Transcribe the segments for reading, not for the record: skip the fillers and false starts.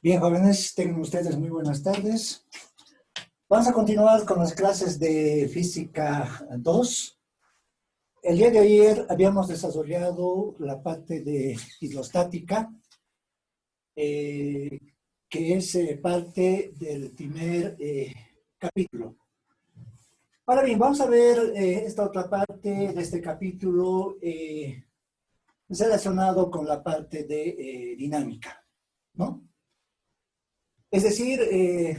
Bien, jóvenes, tengan ustedes muy buenas tardes. Vamos a continuar con las clases de Física 2. El día de ayer habíamos desarrollado la parte de hidrostática, que es parte del primer capítulo. Ahora bien, vamos a ver esta otra parte de este capítulo relacionado con la parte de dinámica, ¿no? Es decir,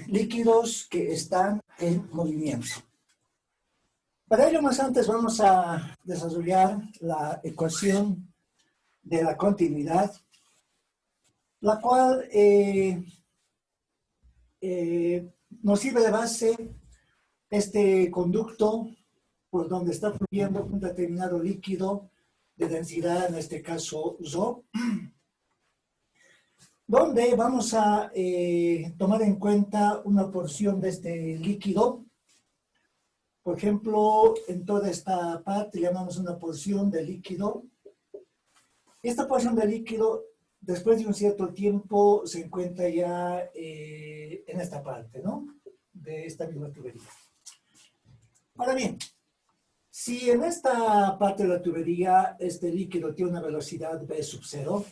líquidos que están en movimiento. Para ello, más antes vamos a desarrollar la ecuación de la continuidad, la cual nos sirve de base este conducto por donde está fluyendo un determinado líquido de densidad, en este caso Rho, donde vamos a tomar en cuenta una porción de este líquido. Por ejemplo, en toda esta parte llamamos una porción de líquido. Esta porción de líquido, después de un cierto tiempo, se encuentra ya en esta parte, ¿no? De esta misma tubería. Ahora bien, si en esta parte de la tubería este líquido tiene una velocidad v sub 0,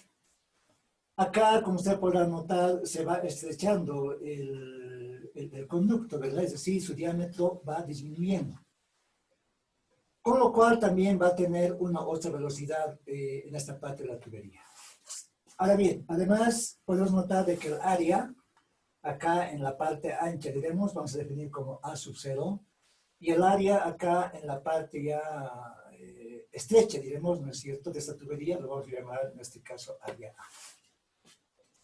acá, como usted podrá notar, se va estrechando el conducto, ¿verdad? Es decir, su diámetro va disminuyendo. Con lo cual también va a tener una otra velocidad en esta parte de la tubería. Ahora bien, además podemos notar de que el área, acá en la parte ancha, diremos, vamos a definir como A sub 0, y el área acá en la parte ya estrecha, diremos, ¿no es cierto?, de esta tubería, lo vamos a llamar en este caso área A.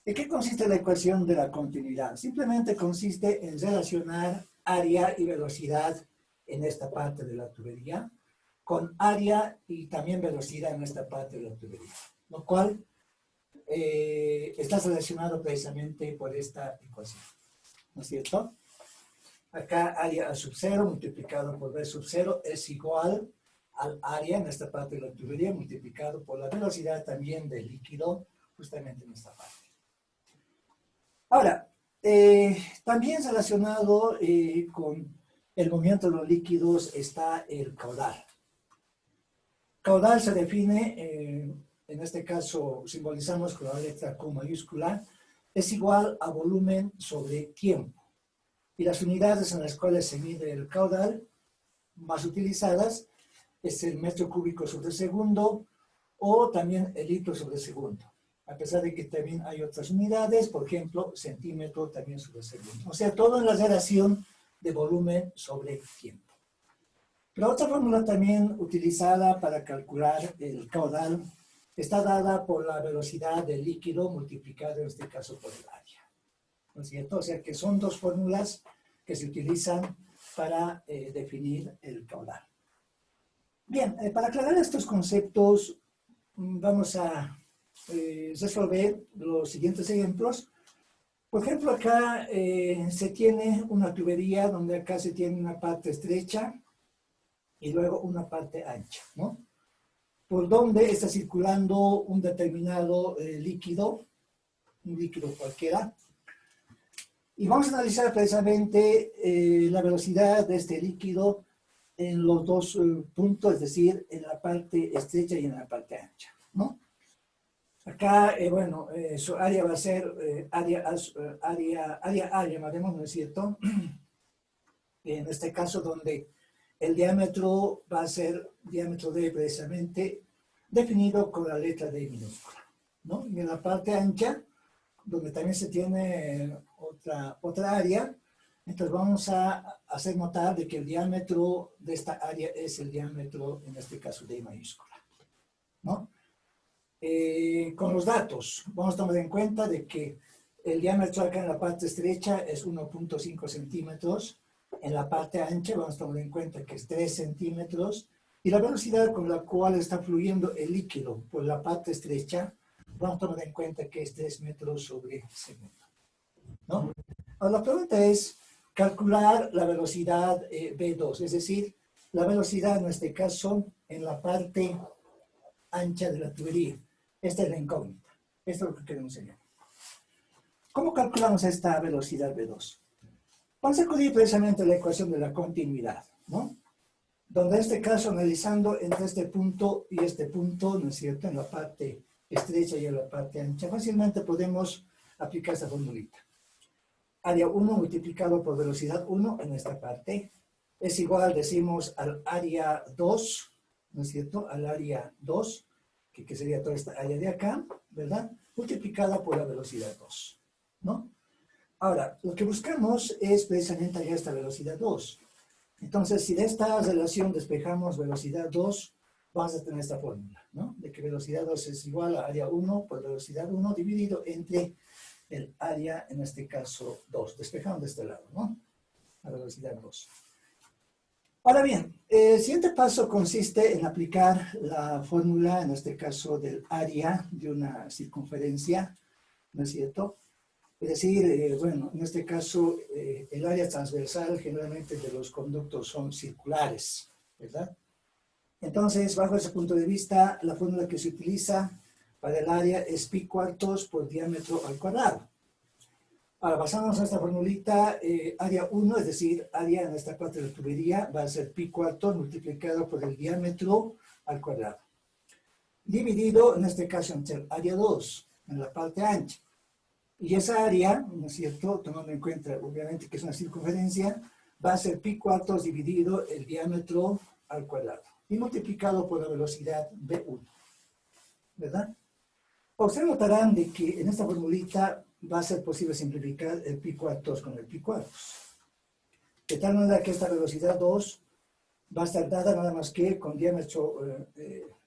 ¿En qué consiste la ecuación de la continuidad? Simplemente consiste en relacionar área y velocidad en esta parte de la tubería con área y también velocidad en esta parte de la tubería, lo cual está relacionado precisamente por esta ecuación, ¿no es cierto? Acá área A sub 0 multiplicado por B sub 0 es igual al área en esta parte de la tubería multiplicado por la velocidad también del líquido justamente en esta parte. Ahora, también relacionado con el movimiento de los líquidos está el caudal. Caudal se define, en este caso simbolizamos con la letra Q mayúscula, es igual a volumen sobre tiempo. Y las unidades en las cuales se mide el caudal más utilizadas es el metro cúbico sobre segundo o también el litro sobre segundo. A pesar de que también hay otras unidades, por ejemplo, centímetro también sobre segundo. O sea, todo en la relación de volumen sobre tiempo. La otra fórmula también utilizada para calcular el caudal está dada por la velocidad del líquido multiplicado en este caso por el área, ¿no es cierto? O sea que son dos fórmulas que se utilizan para definir el caudal. Bien, para aclarar estos conceptos vamos a resolver los siguientes ejemplos. Por ejemplo, acá se tiene una tubería donde acá se tiene una parte estrecha y luego una parte ancha, ¿no? Por donde está circulando un determinado líquido, un líquido cualquiera. Y vamos a analizar precisamente la velocidad de este líquido en los dos puntos, es decir, en la parte estrecha y en la parte ancha, ¿no? Acá, bueno, su área va a ser área A, llamaremos, ¿no es cierto? En este caso, donde el diámetro va a ser diámetro D precisamente definido con la letra D minúscula, ¿no? Y en la parte ancha, donde también se tiene otra área, entonces vamos a hacer notar de que el diámetro de esta área es el diámetro, en este caso, D mayúscula, ¿no? Con los datos, vamos a tomar en cuenta de que el diámetro acá en la parte estrecha es 1.5 centímetros, en la parte ancha vamos a tomar en cuenta que es 3 centímetros, y la velocidad con la cual está fluyendo el líquido por la parte estrecha, vamos a tomar en cuenta que es 3 metros sobre segundo, ¿no? Ahora la pregunta es calcular la velocidad V2, es decir, la velocidad en este caso en la parte ancha de la tubería. Esta es la incógnita. Esto es lo que queremos enseñar. ¿Cómo calculamos esta velocidad V2? Vamos a acudir precisamente a la ecuación de la continuidad, ¿no? Donde en este caso, analizando entre este punto y este punto, ¿no es cierto?, en la parte estrecha y en la parte ancha, fácilmente podemos aplicar esta formulita. Área 1 multiplicado por velocidad 1 en esta parte es igual, decimos, al área 2, ¿no es cierto?, al área 2, que sería toda esta área de acá, ¿verdad?, multiplicada por la velocidad 2, ¿no? Ahora, lo que buscamos es precisamente hallar esta velocidad 2. Entonces, si de esta relación despejamos velocidad 2, vamos a tener esta fórmula, ¿no? De que velocidad 2 es igual a área 1 por velocidad 1 dividido entre el área, en este caso, 2. Despejamos de este lado, ¿no? La velocidad 2. Ahora bien, el siguiente paso consiste en aplicar la fórmula, en este caso, del área de una circunferencia, ¿no es cierto? Es decir, bueno, en este caso, el área transversal generalmente de los conductos son circulares, ¿verdad? Entonces, bajo ese punto de vista, la fórmula que se utiliza para el área es pi cuartos por diámetro al cuadrado. Ahora, basándonos en esta formulita, área 1, es decir, área en esta parte de la tubería, va a ser pi cuartos multiplicado por el diámetro al cuadrado. Dividido, en este caso, entre el área 2, en la parte ancha. Y esa área, ¿no es cierto?, tomando en cuenta, obviamente, que es una circunferencia, va a ser pi cuartos dividido el diámetro al cuadrado. Y multiplicado por la velocidad V1. ¿Verdad? Ustedes notarán de que en esta formulita va a ser posible simplificar el pi cuartos con el pi cuartos. De tal manera que esta velocidad 2 va a estar dada nada más que con diámetro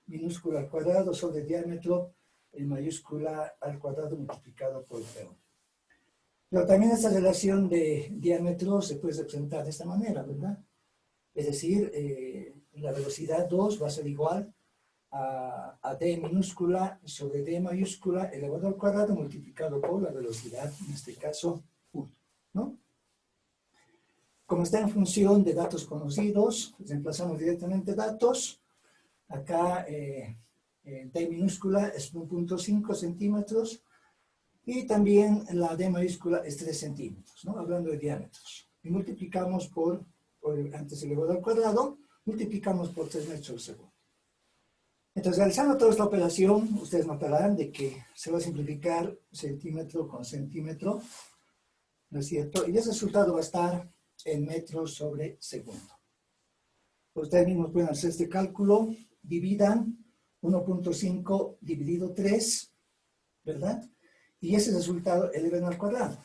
minúscula al cuadrado sobre diámetro en mayúscula al cuadrado multiplicado por V1. Pero también esta relación de diámetro se puede representar de esta manera, ¿verdad? Es decir, la velocidad 2 va a ser igual a d minúscula sobre d mayúscula elevado al cuadrado multiplicado por la velocidad, en este caso, 1, ¿no? Como está en función de datos conocidos, reemplazamos directamente datos. Acá d minúscula es 1.5 centímetros y también la d mayúscula es 3 centímetros, ¿no? Hablando de diámetros. Y multiplicamos por antes elevado al cuadrado, multiplicamos por 3 metros por segundo. Entonces, realizando toda esta operación, ustedes notarán de que se va a simplificar centímetro con centímetro, ¿no es cierto? Y ese resultado va a estar en metros sobre segundo. Ustedes mismos pueden hacer este cálculo, dividan 1.5 dividido 3, ¿verdad? Y ese resultado eleven al cuadrado.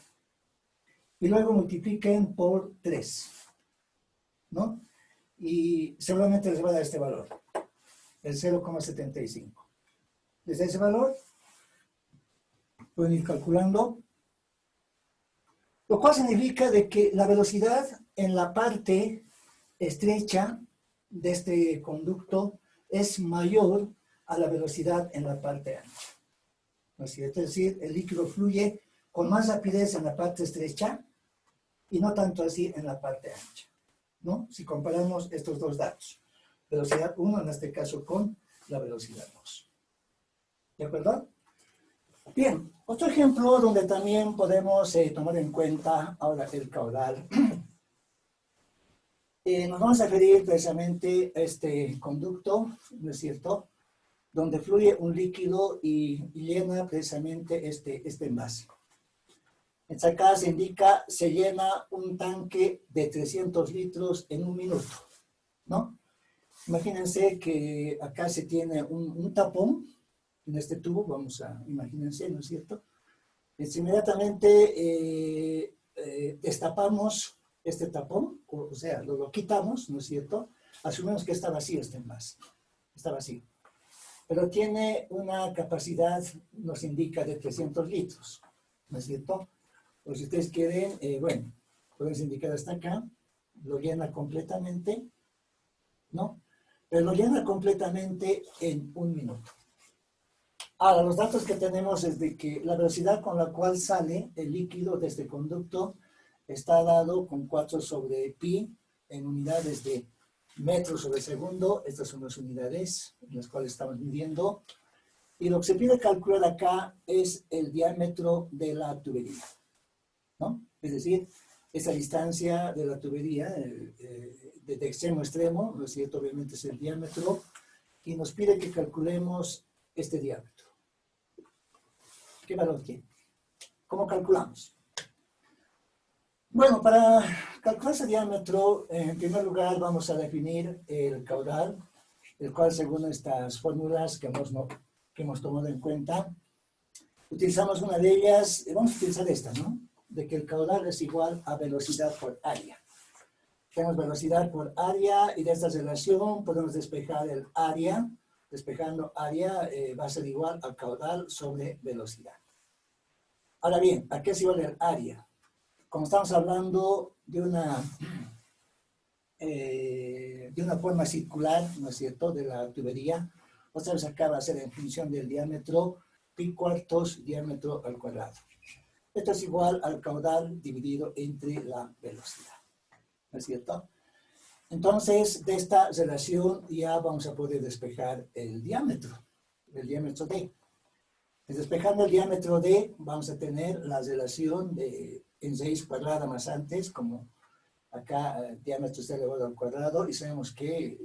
Y luego multipliquen por 3, ¿no? Y seguramente les va a dar este valor, el 0,75. Desde ese valor pueden ir calculando, lo cual significa de que la velocidad en la parte estrecha de este conducto es mayor a la velocidad en la parte ancha. ¿No es cierto? Es decir, el líquido fluye con más rapidez en la parte estrecha y no tanto así en la parte ancha, ¿no? Si comparamos estos dos datos, velocidad 1 en este caso con la velocidad 2. ¿De acuerdo? Bien, otro ejemplo donde también podemos tomar en cuenta ahora el caudal. Nos vamos a referir precisamente a este conducto, ¿no es cierto?, donde fluye un líquido y llena precisamente este envase. Entonces acá se indica, se llena un tanque de 300 litros en 1 minuto, ¿no? Imagínense que acá se tiene un tapón en este tubo, vamos a, imagínense, ¿no es cierto? Inmediatamente destapamos este tapón, o sea, lo quitamos, ¿no es cierto? Asumimos que está vacío este envase, está vacío. Pero tiene una capacidad, nos indica, de 300 litros, ¿no es cierto? O si ustedes quieren, bueno, pueden indicar hasta acá, lo llena completamente, ¿no? Pero lo llena completamente en 1 minuto. Ahora, los datos que tenemos es de que la velocidad con la cual sale el líquido de este conducto está dado con 4 sobre pi en unidades de metros sobre segundo. Estas son las unidades en las cuales estamos midiendo. Y lo que se pide calcular acá es el diámetro de la tubería, ¿no? Es decir, esa distancia de la tubería, de extremo a extremo, ¿no es cierto? Obviamente es el diámetro, y nos pide que calculemos este diámetro. ¿Qué valor tiene? ¿Cómo calculamos? Bueno, para calcular ese diámetro, en primer lugar vamos a definir el caudal, el cual según estas fórmulas que hemos tomado en cuenta, utilizamos una de ellas, vamos a utilizar esta, ¿no? De que el caudal es igual a velocidad por área. Tenemos velocidad por área y de esta relación podemos despejar el área. Despejando área va a ser igual al caudal sobre velocidad. Ahora bien, ¿a qué es igual el área? Como estamos hablando de una forma circular, ¿no es cierto?, de la tubería, otra vez acá va a ser en función del diámetro, pi cuartos diámetro al cuadrado. Esto es igual al caudal dividido entre la velocidad, ¿no es cierto? Entonces, de esta relación ya vamos a poder despejar el diámetro D. Despejando el diámetro D, vamos a tener la relación de en raíz cuadrada más antes, como acá el diámetro está elevado al cuadrado, y sabemos que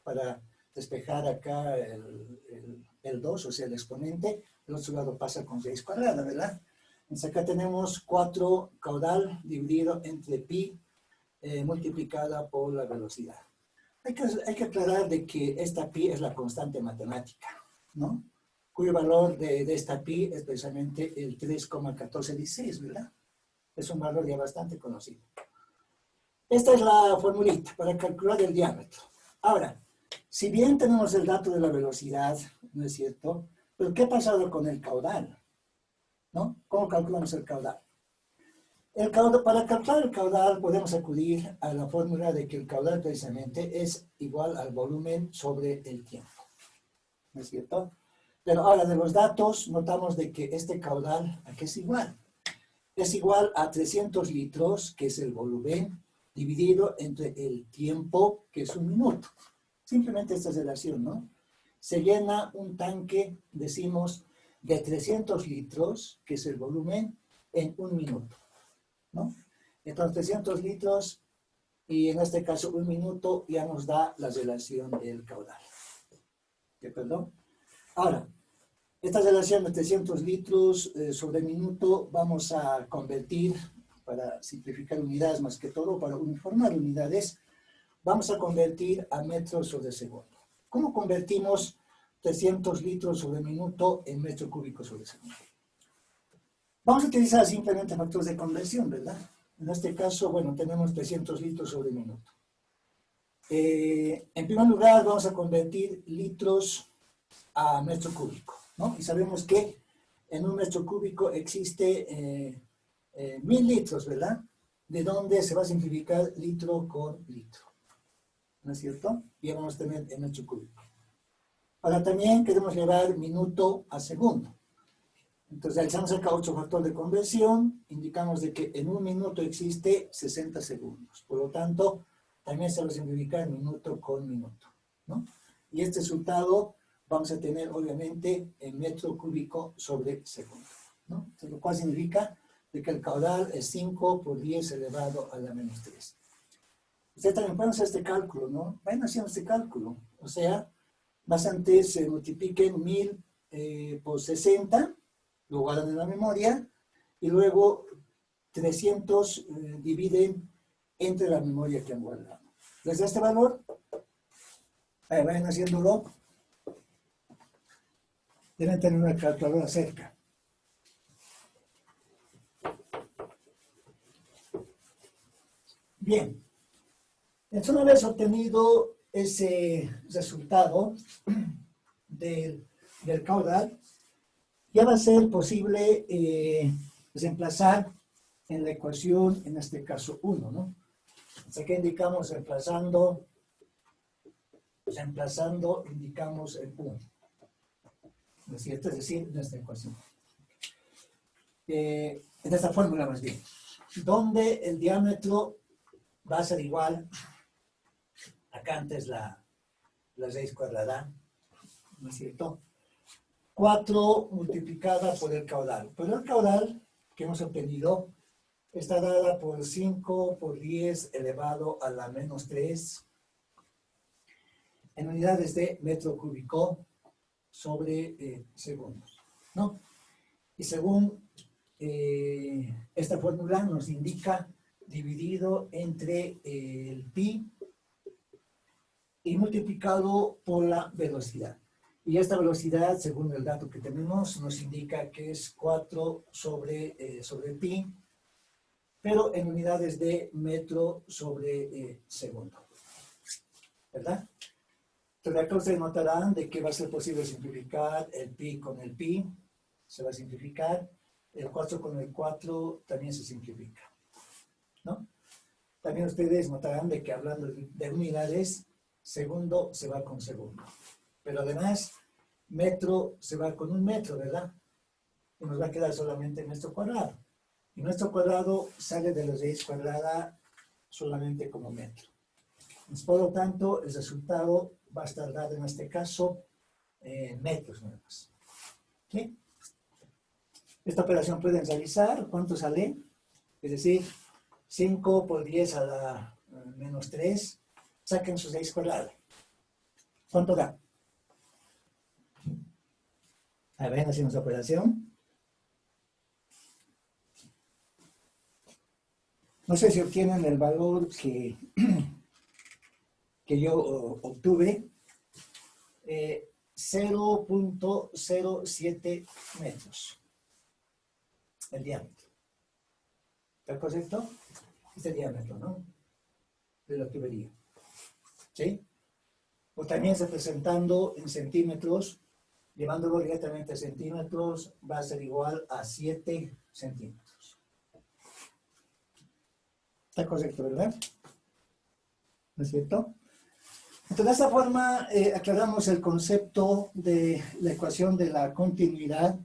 para despejar acá el 2, o sea, el exponente, el otro lado pasa con raíz cuadrada, ¿verdad? Entonces acá tenemos 4 caudal dividido entre pi multiplicada por la velocidad. Hay que aclarar de que esta pi es la constante matemática, ¿no? Cuyo valor de esta pi es precisamente el 3,1416, ¿verdad? Es un valor ya bastante conocido. Esta es la formulita para calcular el diámetro. Ahora, si bien tenemos el dato de la velocidad, ¿no es cierto? Pero ¿qué ha pasado con el caudal? ¿No? ¿Cómo calculamos el caudal? Para calcular el caudal podemos acudir a la fórmula de que el caudal precisamente es igual al volumen sobre el tiempo. ¿No es cierto? Pero ahora de los datos notamos de que este caudal, ¿a qué es igual? Es igual a 300 litros, que es el volumen, dividido entre el tiempo, que es un minuto. Simplemente esta relación, ¿no? Se llena un tanque, decimos, de 300 litros, que es el volumen, en un minuto, ¿no? Entonces 300 litros, y en este caso un minuto, ya nos da la relación del caudal. ¿Qué, perdón? Ahora, esta relación de 300 litros sobre minuto vamos a convertir, para simplificar unidades más que todo, para uniformar unidades, vamos a convertir a metros sobre segundo. ¿Cómo convertimos 300 litros sobre minuto en metro cúbico sobre segundo? Vamos a utilizar simplemente factores de conversión, ¿verdad? En este caso, bueno, tenemos 300 litros sobre minuto. En primer lugar, vamos a convertir litros a metro cúbico, ¿no? Y sabemos que en un metro cúbico existe 1000 litros, ¿verdad? De donde se va a simplificar litro con litro, ¿no es cierto? Y vamos a tener en metro cúbico. Ahora también queremos llevar minuto a segundo. Entonces realizamos acá otro factor de conversión, indicamos de que en un minuto existe 60 segundos. Por lo tanto, también se va a simplificar minuto con minuto, ¿no? Y este resultado vamos a tener obviamente en metro cúbico sobre segundo, ¿no? Entonces, lo cual significa de que el caudal es 5 por 10 elevado a la menos 3. Ustedes también pueden hacer este cálculo, ¿no? Vayan haciendo este cálculo. O sea, más antes se multipliquen 1000 por 60, lo guardan en la memoria, y luego 300 dividen entre la memoria que han guardado. ¿Les da este valor? Vayan haciéndolo. Deben tener una calculadora cerca. Bien. Entonces, una vez obtenido ese resultado del caudal, ya va a ser posible reemplazar en la ecuación, en este caso 1, ¿no? Entonces, aquí indicamos reemplazando, indicamos el 1. ¿No es cierto? Es decir, en esta ecuación. En esta fórmula más bien. Donde el diámetro va a ser igual, acá antes la raíz cuadrada, ¿no es cierto? 4 multiplicada por el caudal. Pero el caudal que hemos obtenido está dada por 5 por 10 elevado a la menos 3 en unidades de metro cúbico sobre segundos, ¿no? Y según esta fórmula nos indica dividido entre el pi y multiplicado por la velocidad. Y esta velocidad, según el dato que tenemos, nos indica que es 4 sobre pi, pero en unidades de metro sobre segundo. ¿Verdad? Entonces acá ustedes notarán de que va a ser posible simplificar el pi con el pi, se va a simplificar, el 4 con el 4 también se simplifica, ¿no? También ustedes notarán de que hablando de unidades, segundo se va con segundo. Pero además, metro se va con un metro, ¿verdad? Y nos va a quedar solamente nuestro cuadrado. Y nuestro cuadrado sale de la raíz cuadrada solamente como metro. Por lo tanto, el resultado va a estar dado en este caso en metros nada más. ¿Sí? Esta operación pueden realizar. ¿Cuánto sale? Es decir, 5 por 10 a la menos 3. Saquen su raíz cuadrada. ¿Cuánto da? A ver, hacemos la operación. No sé si obtienen el valor que yo obtuve. 0.07 metros. El diámetro. ¿Está correcto? Este diámetro, ¿no? De la tubería. ¿Sí? O también representando en centímetros, llevándolo directamente a centímetros, va a ser igual a 7 centímetros. Está correcto, ¿verdad? ¿No es cierto? Entonces, de esta forma, aclaramos el concepto de la ecuación de la continuidad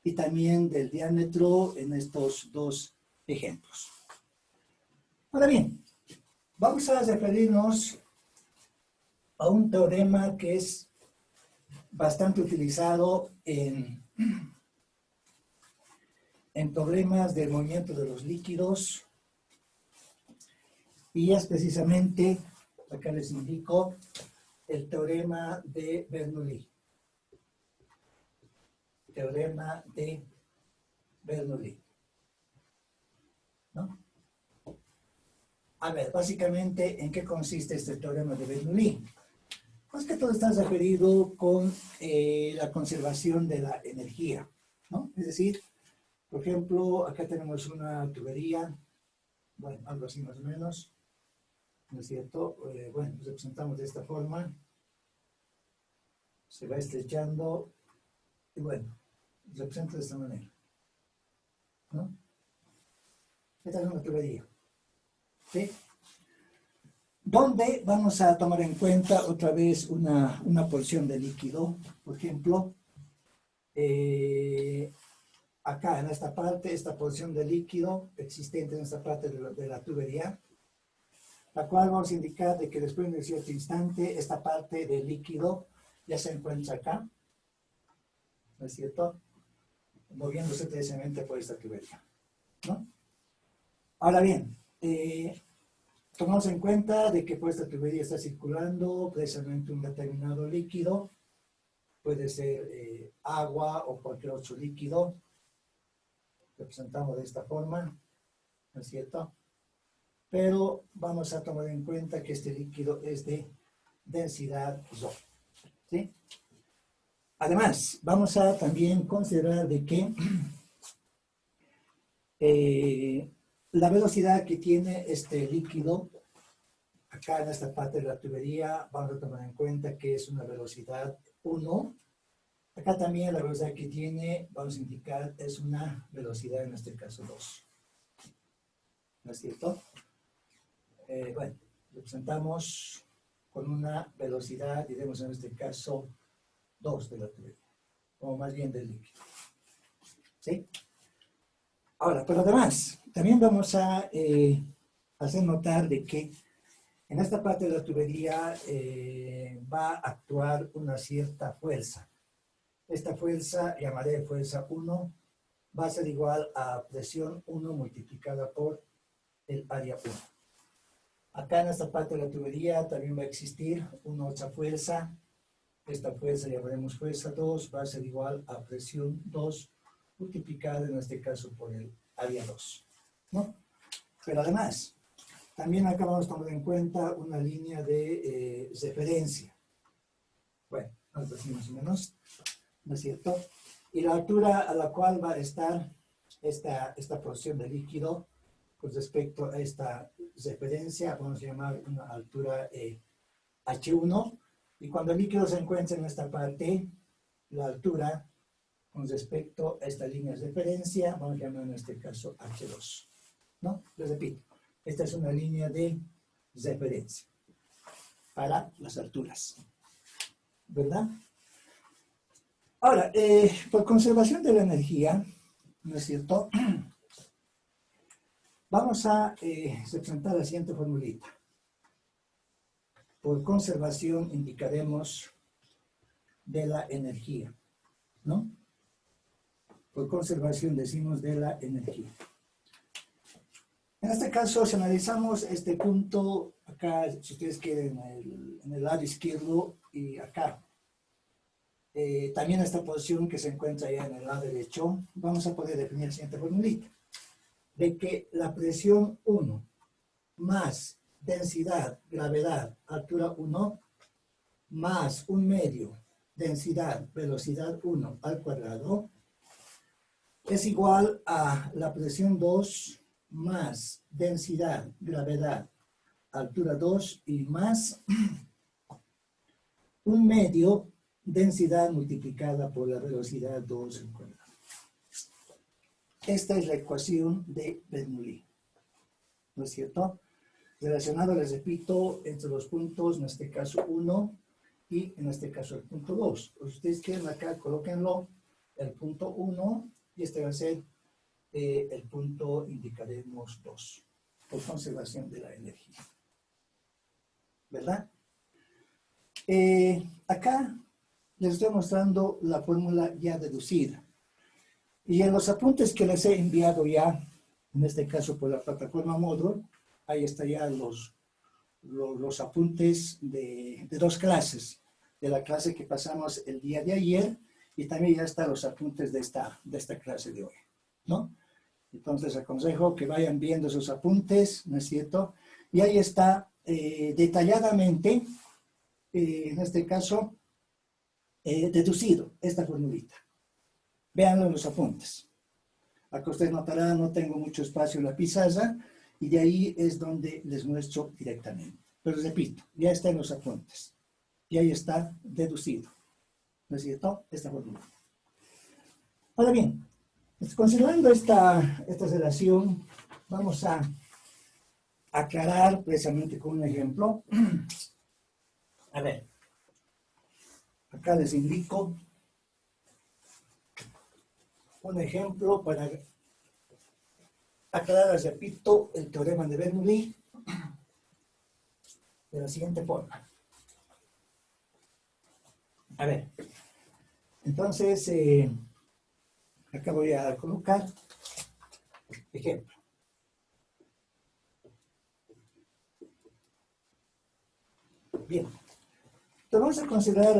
y también del diámetro en estos dos ejemplos. Ahora bien, vamos a referirnos a un teorema que es bastante utilizado en problemas del movimiento de los líquidos, y es precisamente, acá les indico, el teorema de Bernoulli. Teorema de Bernoulli. ¿No? A ver, básicamente, ¿en qué consiste este teorema de Bernoulli? Pues que todo está referido con la conservación de la energía, ¿no? Es decir, por ejemplo, acá tenemos una tubería, bueno, algo así más o menos, ¿no es cierto? Bueno, representamos de esta forma, se va estrechando, y bueno, representa de esta manera, ¿no? Esta es una tubería, ¿sí? Donde vamos a tomar en cuenta otra vez una porción de líquido, por ejemplo, acá en esta parte, esta porción de líquido existente en esta parte de la tubería, la cual vamos a indicar de que después de un cierto instante, esta parte del líquido ya se encuentra acá, ¿no es cierto? Moviéndose precisamente por esta tubería, ¿no? Ahora bien, tomamos en cuenta de que por esta tubería está circulando precisamente un determinado líquido, puede ser agua o cualquier otro líquido, representamos de esta forma, ¿no es cierto? Pero vamos a tomar en cuenta que este líquido es de densidad ρ, ¿sí? Además, vamos a también considerar de que la velocidad que tiene este líquido, acá en esta parte de la tubería, vamos a tomar en cuenta que es una velocidad 1. Acá también la velocidad que tiene, vamos a indicar, es una velocidad, en este caso 2. ¿No es cierto? Bueno, representamos con una velocidad, diremos en este caso, 2 de la tubería, o más bien del líquido. ¿Sí? Ahora, pero además, también vamos a hacer notar de que en esta parte de la tubería va a actuar una cierta fuerza. Esta fuerza, llamaré fuerza 1, va a ser igual a presión 1 multiplicada por el área 1. Acá en esta parte de la tubería también va a existir una otra fuerza. Esta fuerza llamaremos fuerza 2, va a ser igual a presión 2 multiplicada en este caso por el área 2, ¿no? Pero además, también acá vamos a tomar en cuenta una línea de referencia. Bueno, algo así más o menos, ¿no es cierto? Y la altura a la cual va a estar esta porción de líquido con respecto a esta referencia, vamos a llamar una altura H1, y cuando el líquido se encuentra en esta parte, la altura con respecto a esta línea de referencia, vamos a llamar en este caso H2, ¿no? Les repito, esta es una línea de referencia para las alturas, ¿verdad? Ahora, por conservación de la energía, ¿no es cierto? Vamos a representar la siguiente formulita. Por conservación indicaremos de la energía, ¿no? Por conservación decimos de la energía. En este caso, si analizamos este punto, acá, si ustedes quieren, en el lado izquierdo y acá, también esta posición que se encuentra ya en el lado derecho, vamos a poder definir la siguiente formulita, de que la presión 1 más densidad, gravedad, altura 1, más un medio, densidad, velocidad 1 al cuadrado, es igual a la presión 2 más densidad, gravedad, altura 2 y más un medio, densidad multiplicada por la velocidad 2 al cuadrado. Esta es la ecuación de Bernoulli, ¿no es cierto? Relacionado, les repito, entre los puntos, en este caso 1 y en este caso el punto 2. Pues ustedes quieren acá, colóquenlo, el punto 1 y este va a ser el punto, indicaremos 2, por conservación de la energía. ¿Verdad? Acá les estoy mostrando la fórmula ya deducida. Y en los apuntes que les he enviado ya, en este caso por la plataforma Moodle, ahí están ya los apuntes de 2 clases. De la clase que pasamos el día de ayer y también ya están los apuntes de esta clase de hoy, ¿no? Entonces aconsejo que vayan viendo esos apuntes, ¿no es cierto? Y ahí está detalladamente, en este caso, deducido esta formulita. Véanlo en los apuntes. Acá ustedes notarán, no tengo mucho espacio en la pizarra y de ahí es donde les muestro directamente. Pero repito, ya está en los apuntes. Y ahí está deducido, ¿no es cierto? Esta fórmula. Ahora bien, considerando esta relación, vamos a aclarar precisamente con un ejemplo. A ver, acá les indico un ejemplo para aclarar, les repito, el teorema de Bernoulli de la siguiente forma. A ver, entonces, acá voy a colocar ejemplo. Bien, entonces vamos a considerar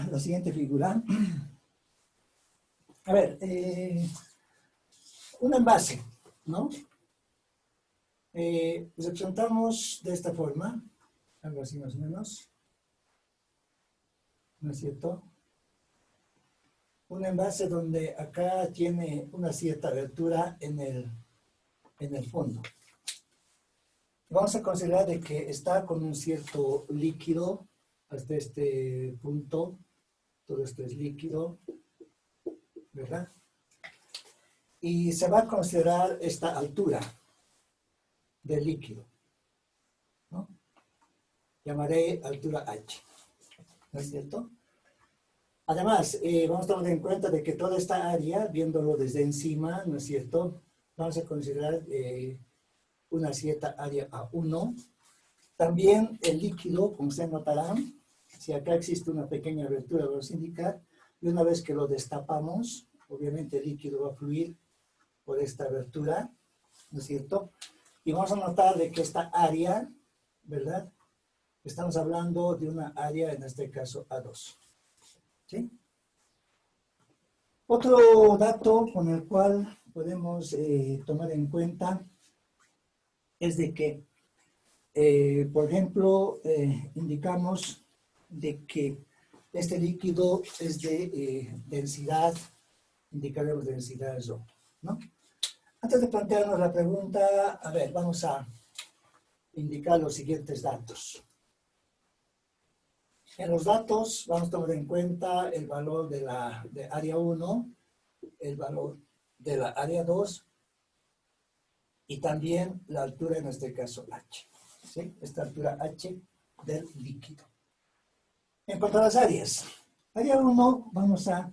la siguiente figura. A ver, un envase, ¿no? Representamos de esta forma, algo así más o menos, ¿no es cierto? Un envase donde acá tiene una cierta abertura en el fondo. Vamos a considerar de que está con un cierto líquido hasta este punto. Todo esto es líquido, ¿verdad? Y se va a considerar esta altura del líquido, ¿no? Llamaré altura H, ¿no es cierto? Además, vamos a tomar en cuenta de que toda esta área, viéndolo desde encima, ¿no es cierto? Vamos a considerar una cierta área A1. También el líquido, como ustedes notarán, si acá existe una pequeña abertura, vamos a indicar, Y una vez que lo destapamos, obviamente el líquido va a fluir por esta abertura, ¿no es cierto? Y vamos a notar de que esta área, ¿verdad? Estamos hablando de una área, en este caso A2. ¿Sí? Otro dato con el cual podemos tomar en cuenta es de que, por ejemplo, indicamos de que este líquido es de densidad, indicaremos densidad Rho, ¿no? Antes de plantearnos la pregunta, a ver, vamos a indicar los siguientes datos. En los datos vamos a tomar en cuenta el valor de área 1, el valor de la área 2 y también la altura, en este caso H. ¿Sí? Esta altura H del líquido. En cuanto a las áreas, área 1 vamos a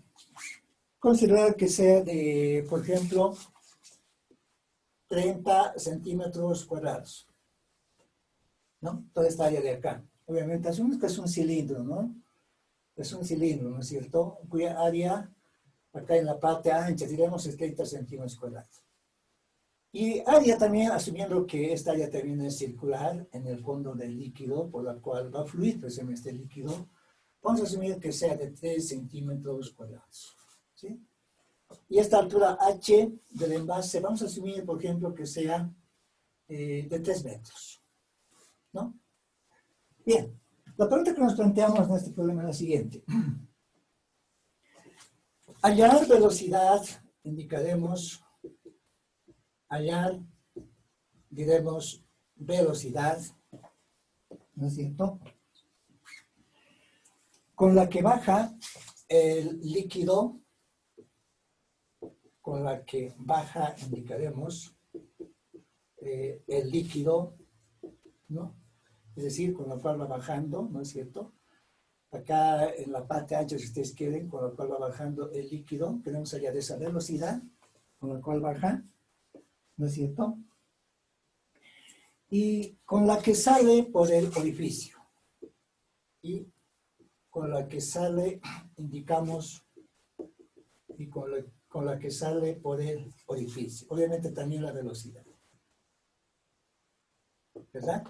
considerar que sea de, por ejemplo, 30 centímetros cuadrados, ¿no? Toda esta área de acá. Obviamente asumimos que es un cilindro, ¿no? Es un cilindro, ¿no es cierto? Cuya área, acá en la parte ancha, diremos, es 30 centímetros cuadrados. Y área también, asumiendo que esta área también es circular en el fondo del líquido, por la cual va a fluir precisamente este líquido, vamos a asumir que sea de 3 centímetros cuadrados, ¿sí? Y esta altura H del envase, vamos a asumir, por ejemplo, que sea de 3 metros, ¿no? Bien, la pregunta que nos planteamos en este problema es la siguiente. Hallar velocidad, indicaremos, hallar, diremos, velocidad, ¿no es cierto? Con la que baja el líquido, con la que baja, indicaremos, el líquido, ¿no? Es decir, con la cual va bajando, ¿no es cierto? Acá en la parte ancha, si ustedes quieren, con la cual va bajando el líquido, tenemos allá de esa velocidad, con la cual baja, ¿no es cierto? Y con la que sale por el orificio. Y con la que sale, indicamos, y con la que sale por el orificio. Obviamente también la velocidad. ¿Verdad?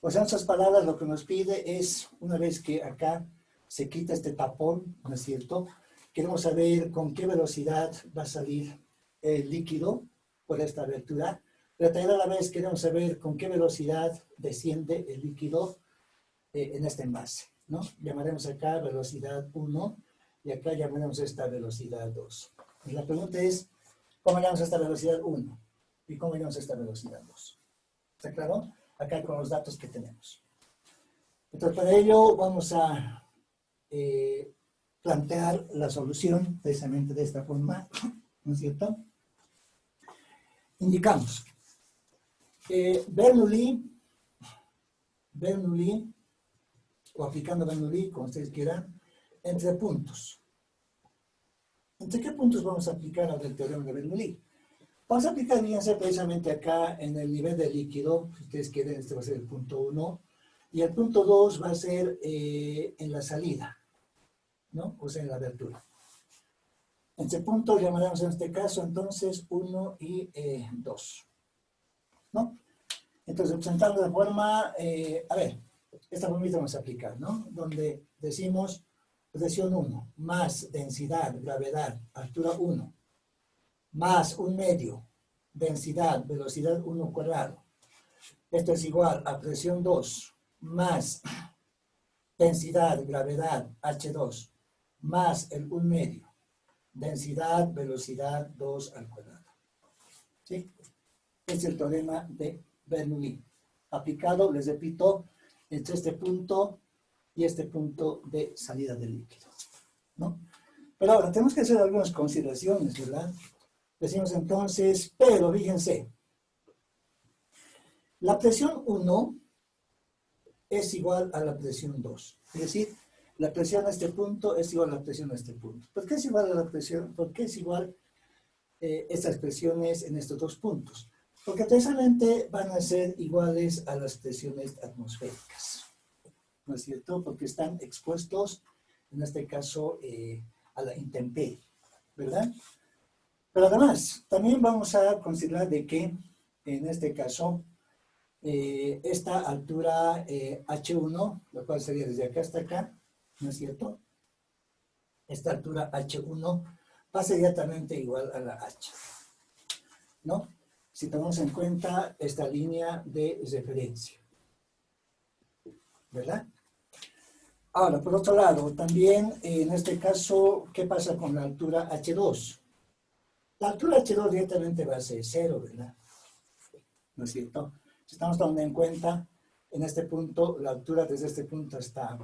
O sea, en otras palabras, lo que nos pide es, una vez que acá se quita este tapón, ¿no es cierto? Queremos saber con qué velocidad va a salir el líquido por esta abertura, pero también a la vez queremos saber con qué velocidad desciende el líquido en este envase, ¿no? Llamaremos acá velocidad 1 y acá llamaremos esta velocidad 2. Y la pregunta es, ¿cómo llamamos esta velocidad 1? ¿Y cómo llamamos esta velocidad 2? ¿Está claro? Acá con los datos que tenemos. Entonces, para ello vamos a plantear la solución precisamente de esta forma, ¿no es cierto? Indicamos Bernoulli, o aplicando Bernoulli, como ustedes quieran, entre puntos. ¿Entre qué puntos vamos a aplicar ahora el teorema de Bernoulli? Vamos a aplicar, fíjense, precisamente acá en el nivel del líquido, si ustedes quieren, este va a ser el punto 1, y el punto 2 va a ser en la salida, ¿no? O sea, en la abertura. Entre puntos llamaremos en este caso, entonces, 1 y 2, ¿no? Entonces, presentando de forma, a ver, esta formita vamos a aplicar, ¿no? Donde decimos presión 1, más densidad, gravedad, altura 1, más un medio, densidad, velocidad 1 cuadrado. Esto es igual a presión 2, más densidad, gravedad, H2, más el 1 medio, densidad, velocidad 2 al cuadrado. ¿Sí? Es el teorema de Bernoulli. Aplicado, les repito, entre este punto y este punto de salida del líquido, ¿no? Pero ahora tenemos que hacer algunas consideraciones, ¿verdad? Decimos entonces, pero fíjense, la presión 1 es igual a la presión 2. Es decir, la presión a este punto es igual a la presión a este punto. ¿Por qué es igual a la presión? ¿Por qué es igual estas presiones en estos dos puntos? Porque precisamente van a ser iguales a las presiones atmosféricas, ¿no es cierto? Porque están expuestos, en este caso, a la intemperie, ¿verdad? Pero además, también vamos a considerar de que, en este caso, esta altura H1, lo cual sería desde acá hasta acá, ¿no es cierto? Esta altura H1 va a ser directamente igual a la H, ¿no? Si tomamos en cuenta esta línea de referencia, ¿verdad? Ahora, por otro lado, también en este caso, ¿qué pasa con la altura H2? La altura H2 directamente va a ser 0, ¿verdad? ¿No es cierto? Si estamos tomando en cuenta, en este punto, la altura desde este punto hasta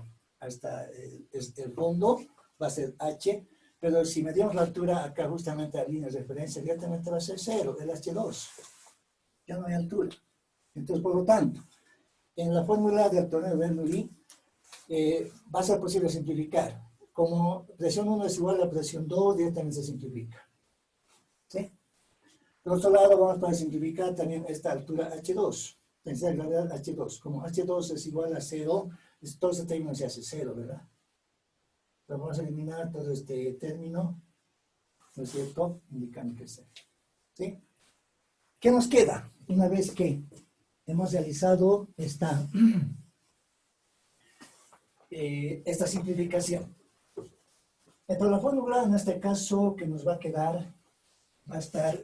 el fondo va a ser H, pero si medimos la altura acá justamente a la línea de referencia, directamente va a ser 0, el H2. Ya no hay altura. Entonces, por lo tanto, en la fórmula del torneo de Bernoulli, va a ser posible simplificar. Como presión 1 es igual a presión 2, directamente se simplifica. ¿Sí? Por otro lado, vamos a poder simplificar también esta altura H2. Densidad de gravedad H2. Como H2 es igual a 0, todo este término se hace 0, ¿verdad? Pero vamos a eliminar todo este término, ¿no es cierto? Indicando que es 0. ¿Sí? ¿Qué nos queda? Una vez que hemos realizado esta simplificación. Entonces, la fórmula en este caso que nos va a quedar va a estar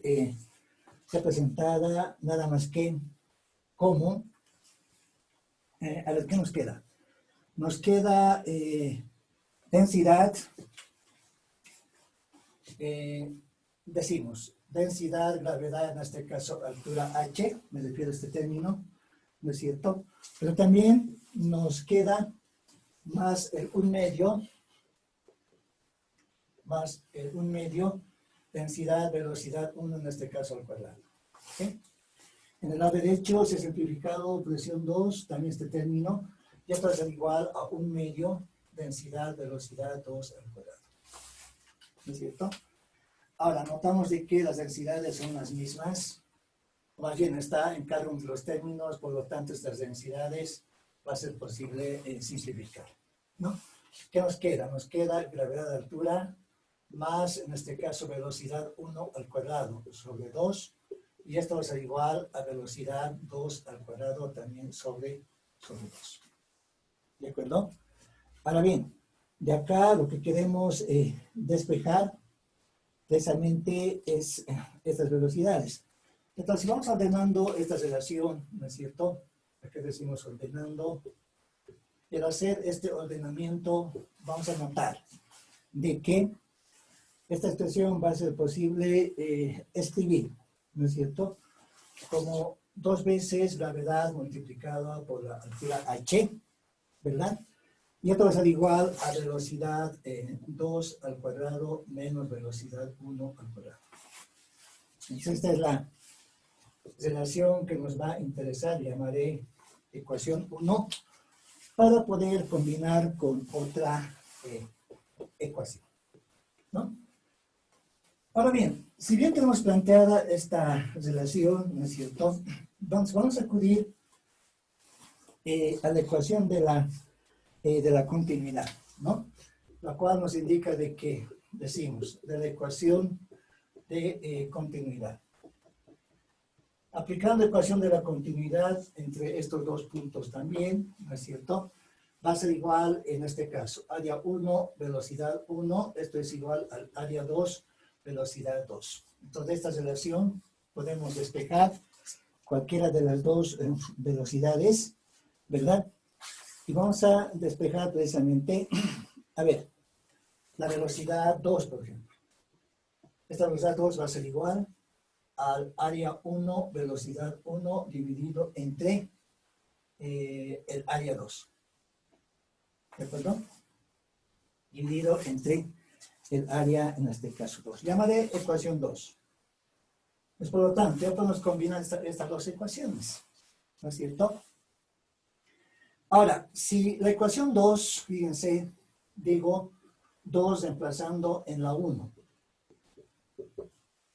representada nada más que como, a ver, ¿qué nos queda? Nos queda densidad, decimos, densidad, gravedad, en este caso altura H, me refiero a este término, ¿no es cierto? Pero también nos queda más un medio, densidad, velocidad 1, en este caso al cuadrado. ¿Okay? En el lado derecho se ha simplificado presión 2, también este término, y esto es igual a un medio, densidad, velocidad 2 al cuadrado. ¿No es cierto? Ahora, notamos de que las densidades son las mismas, o más bien está en cada uno de los términos, por lo tanto estas densidades va a ser posible simplificar, ¿no? ¿Qué nos queda? Nos queda gravedad de altura más, en este caso, velocidad 1 al cuadrado sobre 2, y esto va a ser igual a velocidad 2 al cuadrado también sobre 2. ¿De acuerdo? Ahora bien, de acá lo que queremos despejar precisamente es estas velocidades. Entonces, si vamos ordenando esta relación, ¿no es cierto? Aquí decimos ordenando. Y al hacer este ordenamiento, vamos a notar de que esta expresión va a ser posible escribir, ¿no es cierto? Como 2 veces gravedad multiplicada por la altura h, ¿verdad? Y esto va a ser igual a velocidad 2 al cuadrado menos velocidad 1 al cuadrado. Entonces, esta es la relación que nos va a interesar, llamaré ecuación 1, para poder combinar con otra ecuación, ¿no? Ahora bien, si bien tenemos planteada esta relación, ¿no es cierto? Vamos a acudir a la ecuación de la continuidad, ¿no? La cual nos indica de que, decimos, de la ecuación de continuidad. Aplicando la ecuación de la continuidad entre estos dos puntos también, ¿no es cierto? Va a ser igual, en este caso, área 1, velocidad 1, esto es igual al área 2, velocidad 2. Entonces, de esta relación podemos despejar cualquiera de las dos velocidades, ¿verdad? Y vamos a despejar precisamente, a ver, la velocidad 2, por ejemplo. Esta velocidad 2 va a ser igual al área 1, velocidad 1, dividido entre el área 2. ¿De acuerdo? Dividido entre el área, en este caso 2. Llamaré ecuación 2. Pues por lo tanto, ya podemos combinar estas dos ecuaciones. ¿No es cierto? Ahora, si la ecuación 2, fíjense, digo 2 reemplazando en la 1.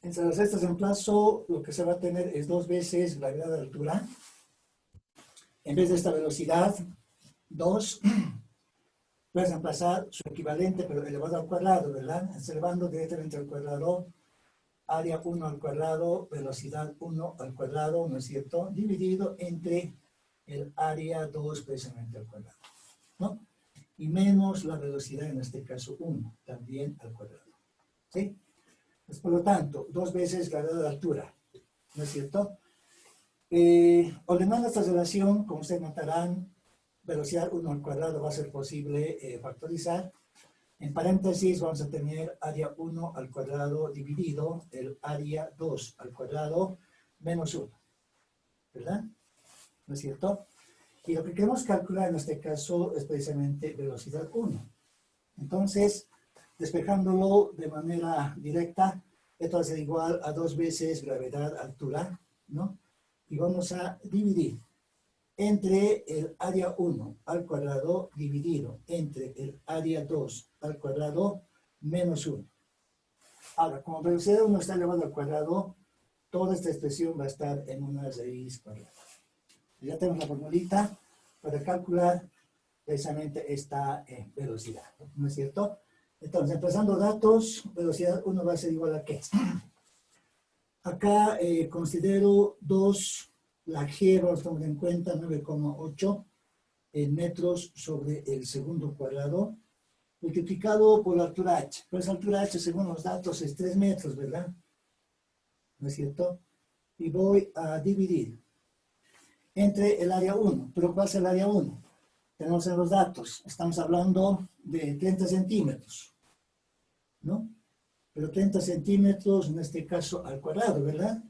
Entre las restas de reemplazo, lo que se va a tener es 2 veces gravedad de altura. En vez de esta velocidad, 2 Puedes reemplazar su equivalente, pero elevado al cuadrado, ¿verdad? Elevando directamente al cuadrado, área 1 al cuadrado, velocidad 1 al cuadrado, ¿no es cierto? Dividido entre el área 2 precisamente al cuadrado, ¿no? Y menos la velocidad, en este caso 1, también al cuadrado, ¿sí? Pues, por lo tanto, 2 veces gravedad de altura, ¿no es cierto? Ordenando esta relación, como ustedes notarán, velocidad 1 al cuadrado va a ser posible factorizar. En paréntesis vamos a tener área 1 al cuadrado dividido el área 2 al cuadrado menos 1, ¿verdad? ¿No es cierto? Y lo que queremos calcular en este caso es precisamente velocidad 1. Entonces, despejándolo de manera directa, esto va a ser igual a 2 veces gravedad altura, ¿no? Y vamos a dividir entre el área 1 al cuadrado dividido entre el área 2 al cuadrado menos 1. Ahora, como velocidad 1 está elevado al cuadrado, toda esta expresión va a estar en una raíz cuadrada. Ya tenemos la formulita para calcular precisamente esta velocidad, ¿no es cierto? Entonces, empezando datos, velocidad 1 va a ser igual a ¿qué? Acá considero 2, la G, vamos a tomar en cuenta 9,8 metros sobre el segundo cuadrado, multiplicado por la altura H. Pues la altura H, según los datos, es 3 metros, ¿verdad? ¿No es cierto? Y voy a dividir entre el área 1. ¿Pero cuál es el área 1? Tenemos en los datos, estamos hablando de 30 centímetros, ¿no? Pero 30 centímetros en este caso al cuadrado, ¿verdad?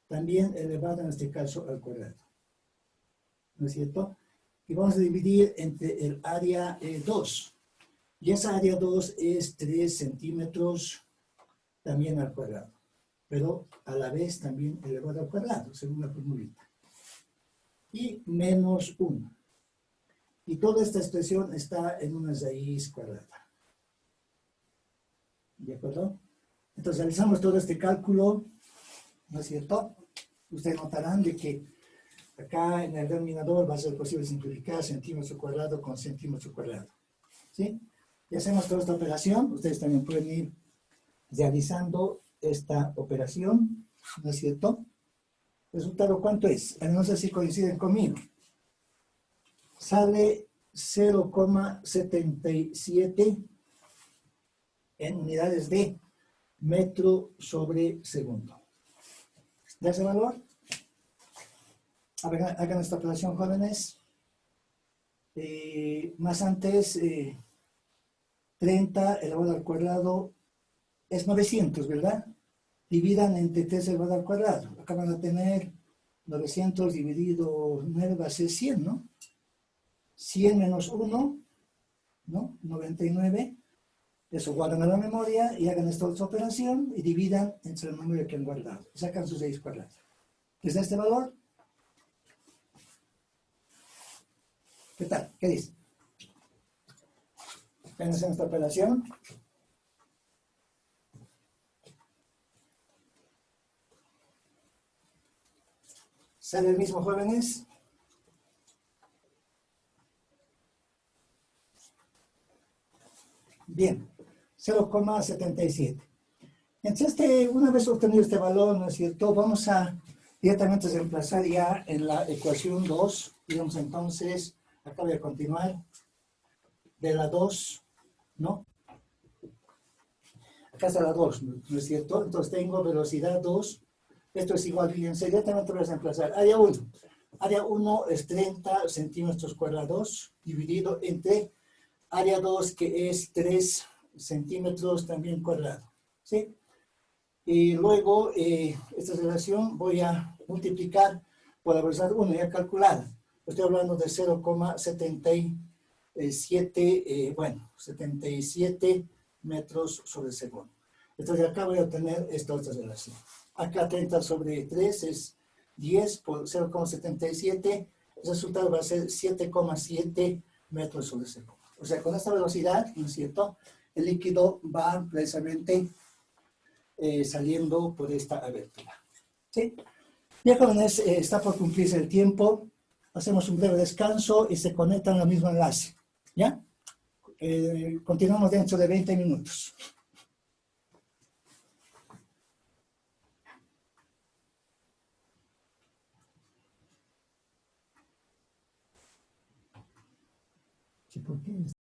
También elevado en este caso al cuadrado, ¿no es cierto? Y vamos a dividir entre el área 2. Y esa área 2 es 3 centímetros también al cuadrado, pero a la vez también elevado al cuadrado, según la formulita. Y menos 1. Y toda esta expresión está en una raíz cuadrada. ¿De acuerdo? Entonces realizamos todo este cálculo, ¿no es cierto? Ustedes notarán de que acá en el denominador va a ser posible simplificar centímetro cuadrado con centímetro cuadrado. ¿Sí? Y hacemos toda esta operación. Ustedes también pueden ir realizando esta operación, ¿no es cierto? ¿El resultado cuánto es? No sé si coinciden conmigo. Sale 0,77 en unidades de metro sobre segundo. ¿De ese valor? A ver, hagan esta operación, jóvenes. Más antes, 30 elevado al cuadrado es 900, ¿verdad? Dividan entre 3 elevado al cuadrado. Acá van a tener 900 dividido 9 va a ser 100, ¿no? 100 menos 1, ¿no? 99. Eso guardan en la memoria y hagan esta otra operación y dividan entre la memoria que han guardado. Y sacan sus raíz cuadrada. ¿Es de este valor? ¿Qué tal? ¿Qué dice? ¿Ven hacer esta operación? ¿Sale el mismo, jóvenes? Bien, 0,77. Entonces, una vez obtenido este valor, ¿no es cierto? Vamos a directamente reemplazar ya en la ecuación 2. Digamos entonces, acá voy a continuar. De la 2, ¿no? Acá está la 2, ¿no es cierto? Entonces tengo velocidad 2. Esto es igual, fíjense, directamente voy a reemplazar. Área 1. Área 1 es 30 centímetros cuadrados dividido entre área 2, que es 3 centímetros también cuadrado. ¿Sí? Y luego, esta relación voy a multiplicar por la velocidad 1 ya calculada. Estoy hablando de 0,77, 77 metros sobre segundo. Entonces acá voy a obtener esta otra relación. Acá 30 sobre 3 es 10 por 0,77. El resultado va a ser 7,7 metros sobre segundo. O sea, con esta velocidad, ¿no es cierto? El líquido va precisamente saliendo por esta abertura. ¿Sí? Bien, jóvenes, está por cumplirse el tiempo. Hacemos un breve descanso y se conectan al mismo enlace. ¿Ya? Continuamos dentro de 20 minutos. Sí, ¿por qué?